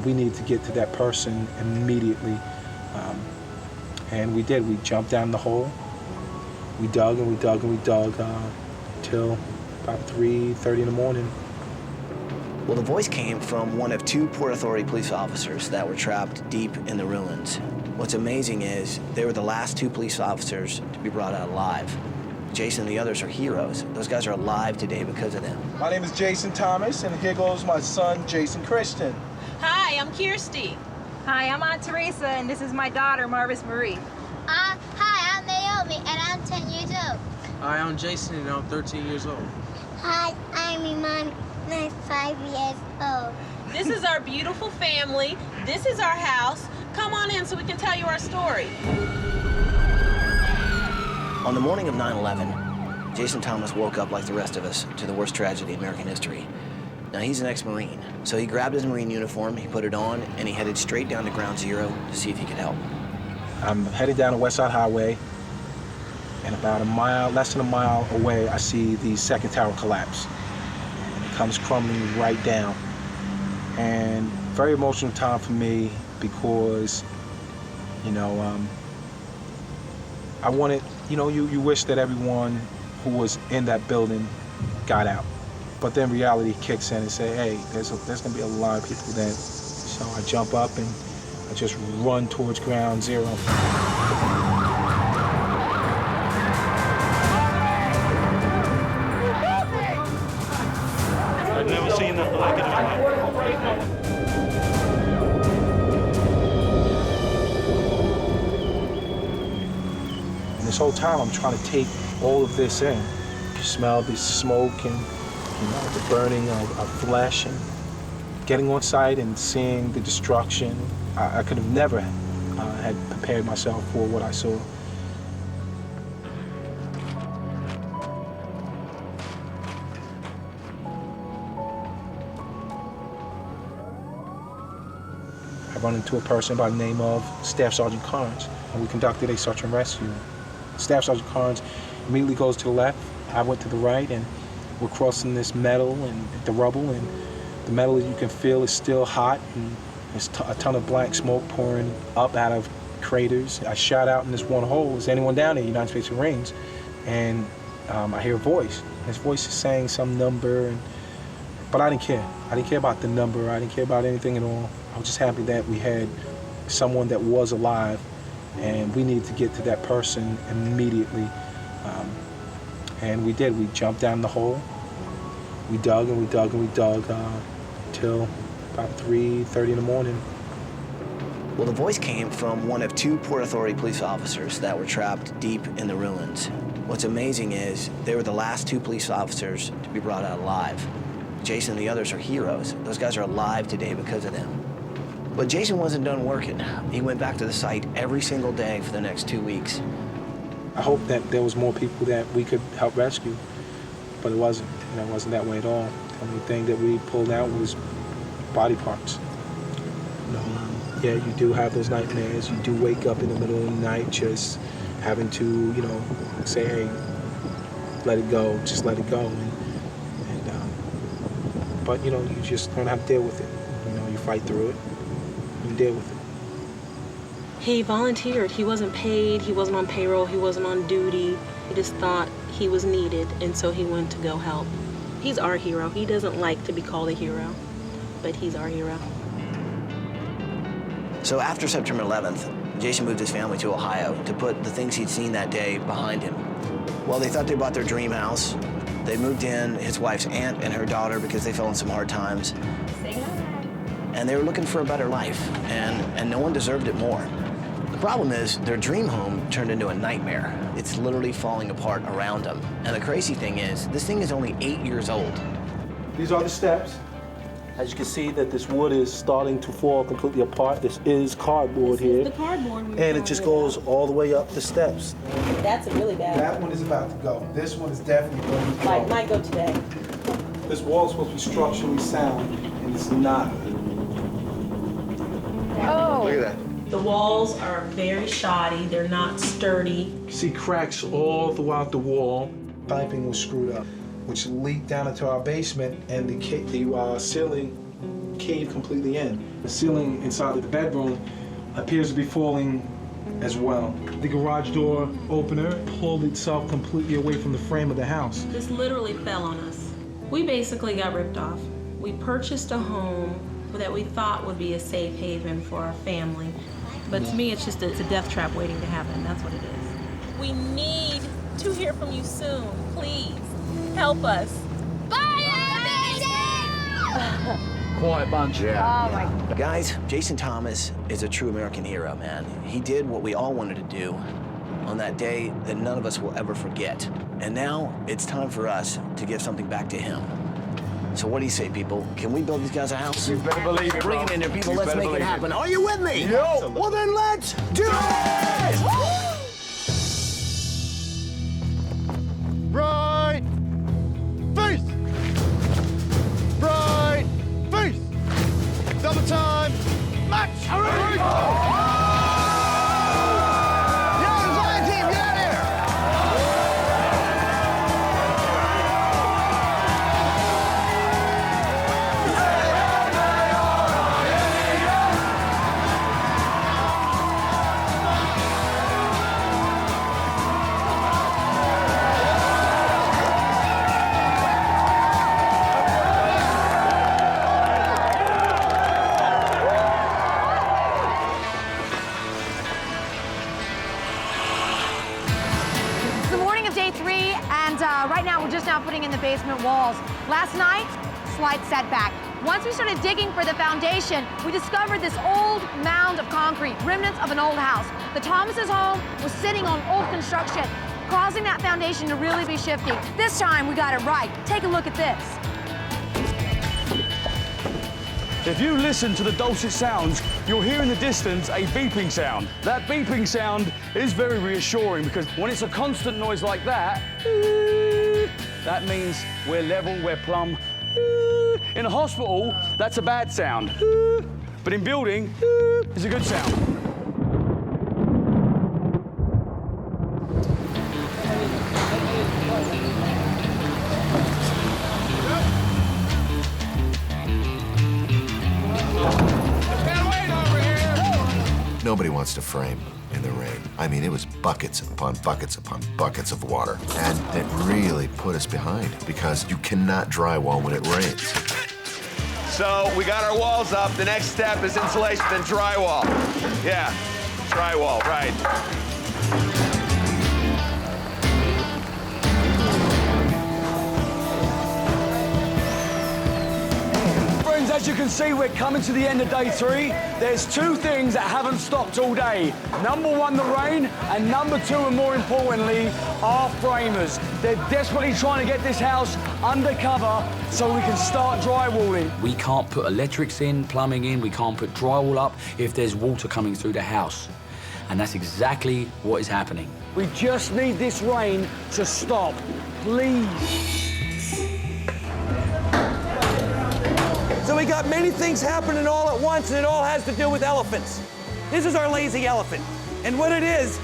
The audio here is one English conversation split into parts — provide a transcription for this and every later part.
we needed to get to that person immediately. And we did. We jumped down the hole. We dug and we dug and we dug till about 3:30 in the morning. Well, the voice came from one of two Port Authority police officers that were trapped deep in the ruins. What's amazing is they were the last two police officers to be brought out alive. Jason and the others are heroes. Those guys are alive today because of them. My name is Jason Thomas, and here goes my son, Jason Christian. Hi, I'm Kirsty. Hi, I'm Aunt Teresa, and this is my daughter, Marvis Marie. Hi, I'm Naomi, and I'm 10 years old. Hi, I'm Jason, and I'm 13 years old. Hi, I'm Iman, and I'm 5 years old. This is our beautiful family. This is our house. Come on in so we can tell you our story. On the morning of 9/11, Jason Thomas woke up like the rest of us to the worst tragedy in American history. Now, he's an ex-Marine, so he grabbed his Marine uniform, he put it on, and he headed straight down to Ground Zero to see if he could help. I'm headed down the West Side Highway, and about a mile, less than a mile away, I see the second tower collapse. And it comes crumbling right down. And very emotional time for me because, I wanted, you wish that everyone who was in that building got out. But then reality kicks in and say, hey, there's gonna be a lot of people dead. So I jump up and I just run towards Ground Zero. I've never seen nothing like it in my life. And this whole time I'm trying to take all of this in. You smell the smoke and the burning of flesh, and getting on site and seeing the destruction. I could have never had prepared myself for what I saw. I run into a person by the name of Staff Sergeant Carnes, and we conducted a search and rescue. Staff Sergeant Carnes immediately goes to the left, I went to the right, and we're crossing this metal and the rubble, and the metal you can feel is still hot, and there's a ton of black smoke pouring up out of craters. I shout out in this one hole, is anyone down there, United States Marines? And I hear a voice. His voice is saying some number, but I didn't care. I didn't care about the number. I didn't care about anything at all. I was just happy that we had someone that was alive, and we needed to get to that person immediately. And we did. We jumped down the hole. We dug and we dug and we dug till about 3:30 in the morning. Well, the voice came from one of two Port Authority police officers that were trapped deep in the ruins. What's amazing is they were the last two police officers to be brought out alive. Jason and the others are heroes. Those guys are alive today because of them. But Jason wasn't done working. He went back to the site every single day for the next 2 weeks. I hope that there was more people that we could help rescue, but it wasn't. It wasn't that way at all. The only thing that we pulled out was body parts. Yeah, you do have those nightmares. You do wake up in the middle of the night just having to, say, hey, let it go, just let it go. But, you just learn how to deal with it. You fight through it, you deal with it. He volunteered. He wasn't paid, he wasn't on payroll, he wasn't on duty. He just thought he was needed, and so he went to go help. He's our hero. He doesn't like to be called a hero, but he's our hero. So after September 11th, Jason moved his family to Ohio to put the things he'd seen that day behind him. Well, they thought they bought their dream house. They moved in, his wife's aunt and her daughter, because they fell in some hard times. And they were looking for a better life, and no one deserved it more. The problem is their dream home turned into a nightmare. It's literally falling apart around them. And the crazy thing is, this thing is only 8 years old. These are the steps. As you can see that this wood is starting to fall completely apart. This is cardboard here. The cardboard. And it just goes all the way up the steps. That's a really bad. That one is about to go. This one is definitely going to go. Might go today. This wall is supposed to be structurally sound, and it's not. Oh. Look at that. The walls are very shoddy. They're not sturdy. You see cracks all throughout the wall. Piping was screwed up, which leaked down into our basement, and the ceiling caved completely in. The ceiling inside of the bedroom appears to be falling as well. The garage door opener pulled itself completely away from the frame of the house. This literally fell on us. We basically got ripped off. We purchased a home that we thought would be a safe haven for our family. But to me, it's just it's a death trap waiting to happen. That's what it is. We need to hear from you soon. Please, help us. Quite a bunch. Yeah. Oh my. Guys, Jason Thomas is a true American hero, man. He did what we all wanted to do on that day that none of us will ever forget. And now it's time for us to give something back to him. So what do you say, people? Can we build these guys a house? You better believe it, Bring bro. it in there, people. You Let's better make it believe happen. Are you with me? Yo. Well, then let's do it! Right face! Right face! Double time! Match! Right now, we're just now putting in the basement walls. Last night, slight setback. Once we started digging for the foundation, we discovered this old mound of concrete, remnants of an old house. The Thomas's home was sitting on old construction, causing that foundation to really be shifting. This time, we got it right. Take a look at this. If you listen to the dulcet sounds, you'll hear in the distance a beeping sound. That beeping sound is very reassuring because when it's a constant noise like that, that means we're level, we're plumb. In a hospital, that's a bad sound. But in building, it's a good sound. Nobody wants to frame in the rain. I mean, it was buckets upon buckets upon buckets of water. And it really put us behind because you cannot drywall when it rains. So we got our walls up. The next step is insulation, then drywall. Yeah, drywall, right. As you can see, we're coming to the end of day 3. There's 2 things that haven't stopped all day. Number 1, the rain, and number 2, and more importantly, our framers. They're desperately trying to get this house under cover so we can start drywalling. We can't put electrics in, plumbing in, we can't put drywall up if there's water coming through the house. And that's exactly what is happening. We just need this rain to stop, please. So we got many things happening all at once, and it all has to do with elephants. This is our lazy elephant. And what it is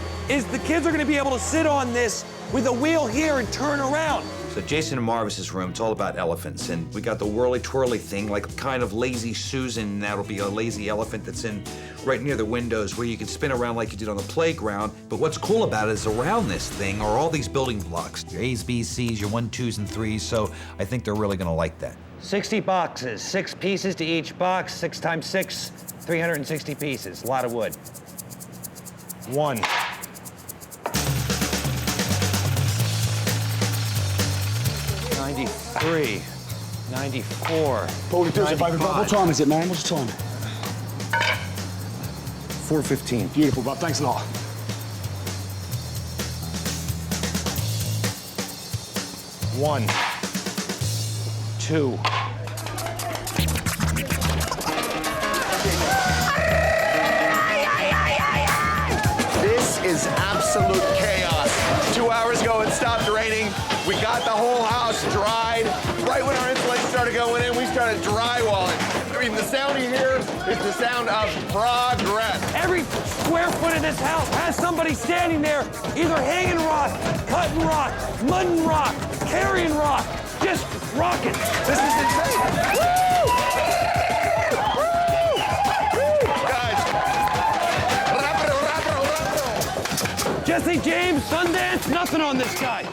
the kids are gonna be able to sit on this with a wheel here and turn around. So Jason and Marvis's room, it's all about elephants. And we got the whirly-twirly thing, like kind of Lazy Susan. That'll be a lazy elephant that's in right near the windows where you can spin around like you did on the playground. But what's cool about it is around this thing are all these building blocks. Your A's, B's, C's, your 1, 2s, and 3s. So I think they're really gonna like that. 60 boxes, 6 pieces to each box, 6 times 6, 360 pieces. A lot of wood. 1. 93, 94. 42, what time is it, man? What's the time? 4:15. Beautiful, bud. Thanks a lot. 1, 2. This is absolute chaos. 2 hours ago, it stopped raining. We got the whole house dried. Right when our insulation started going in, we started drywalling. I mean, the sound you hear is the sound of progress. Every square foot of this house has somebody standing there, either hanging rock, cutting rock, mudding rock, carrying rock, just rocking. This is insane. Woo! Jesse James, Sundance, nothing on this guy.